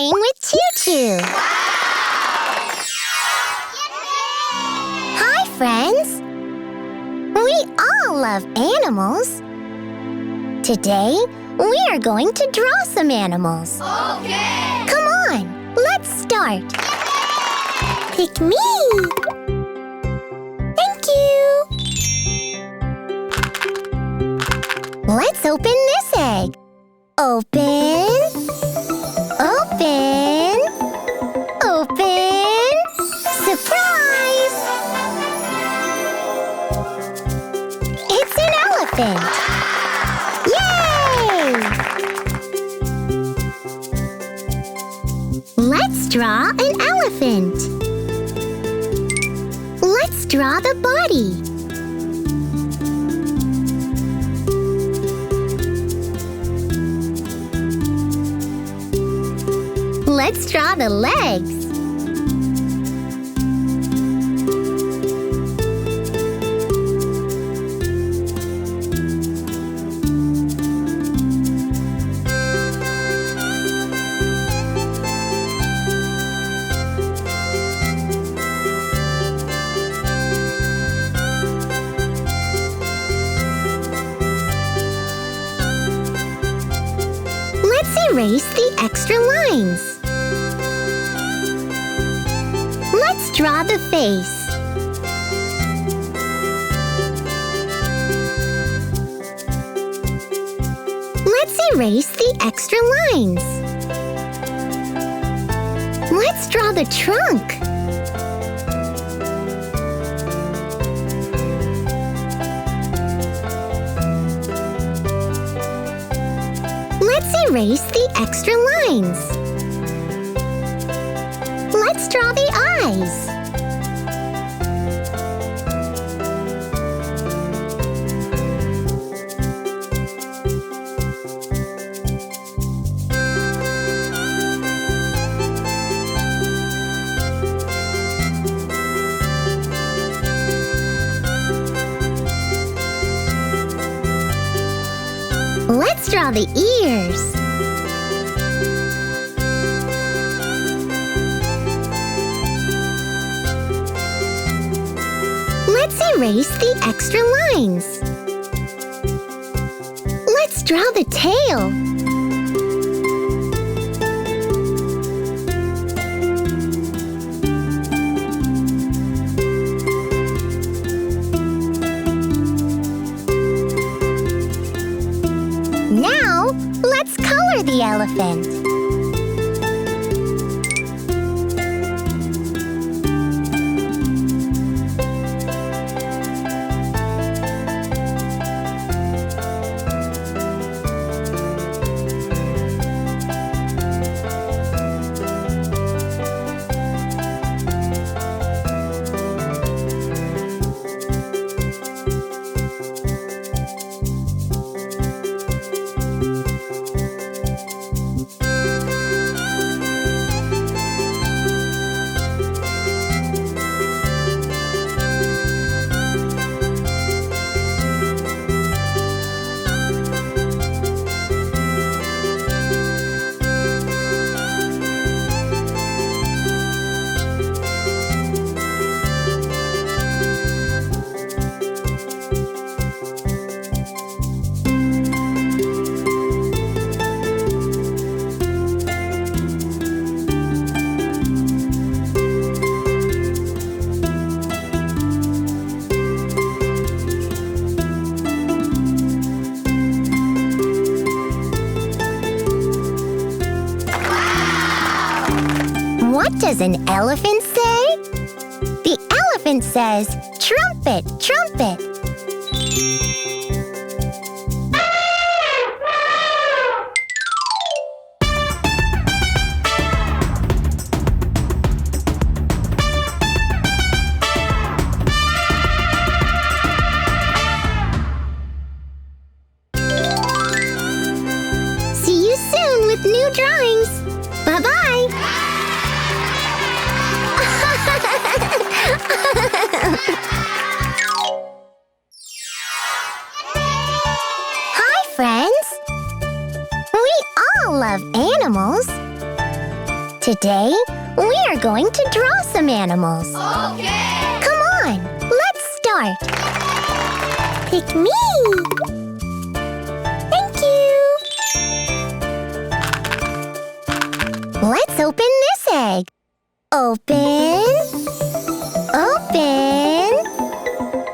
playing with ChuChu. Hi, friends. We all love animals. Today, we are going to draw some animals. Okay! Come on, let's start. Pick me. Thank you. Let's open this egg. Open. Open. Open. Surprise! It's an elephant. Yay! Let's draw an elephant. Let's draw the body. Let's draw the legs. Let's erase the extra lines. Let's draw the face. Let's erase the extra lines. Let's draw the trunk. Let's erase the extra lines. Let's draw the eyes. Let's draw the ears. Let's erase the extra lines. Let's draw the tail. Now, let's color the elephant. What does an elephant say? The elephant says, trumpet, trumpet. See you soon with new drawings. Bye-bye. Hi, friends. We all love animals. Today, we are going to draw some animals. Okay! Come on, let's start. Pick me. Thank you. Let's open this egg. Open. Open.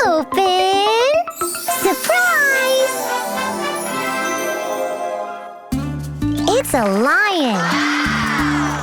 Open. Surprise! It's a lion.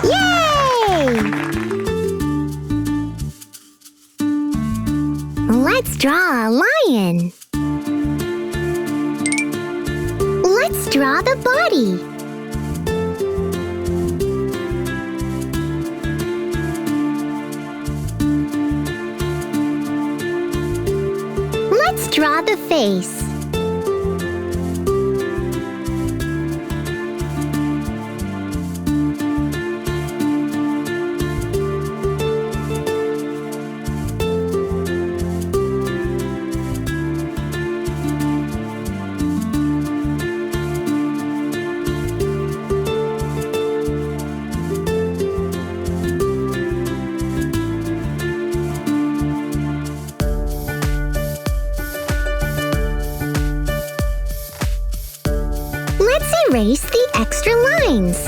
Yay! Let's draw a lion. Let's draw the body. Let's draw the face. Let's erase the extra lines.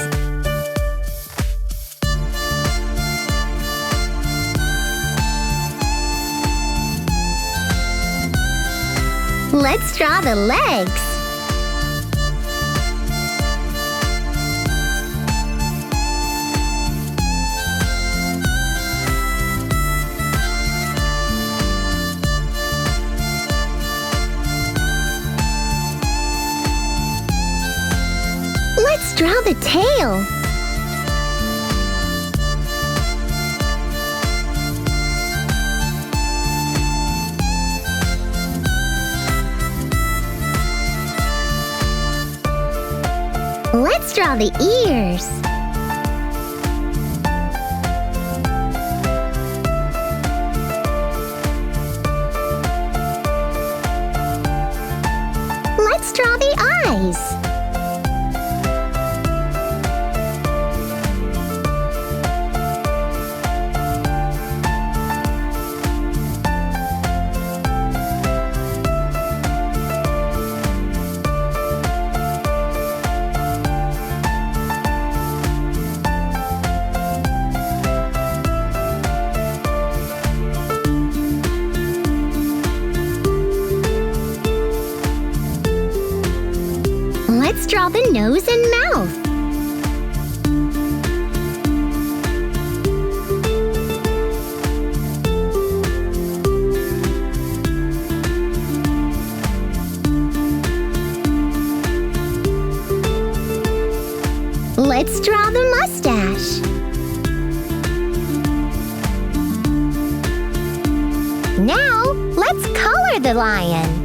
Let's draw the legs. Let's draw the tail. Let's draw the ears. Let's draw the eyes. Let's draw the nose and mouth. Let's draw the mustache. Now, let's color the lion.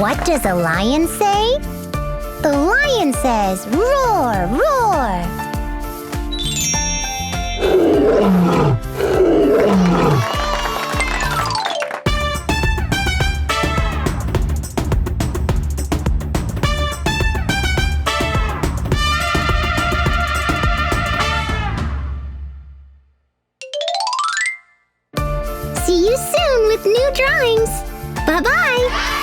What does a lion say? The lion says, roar, roar. See you soon with new drawings. Bye-bye!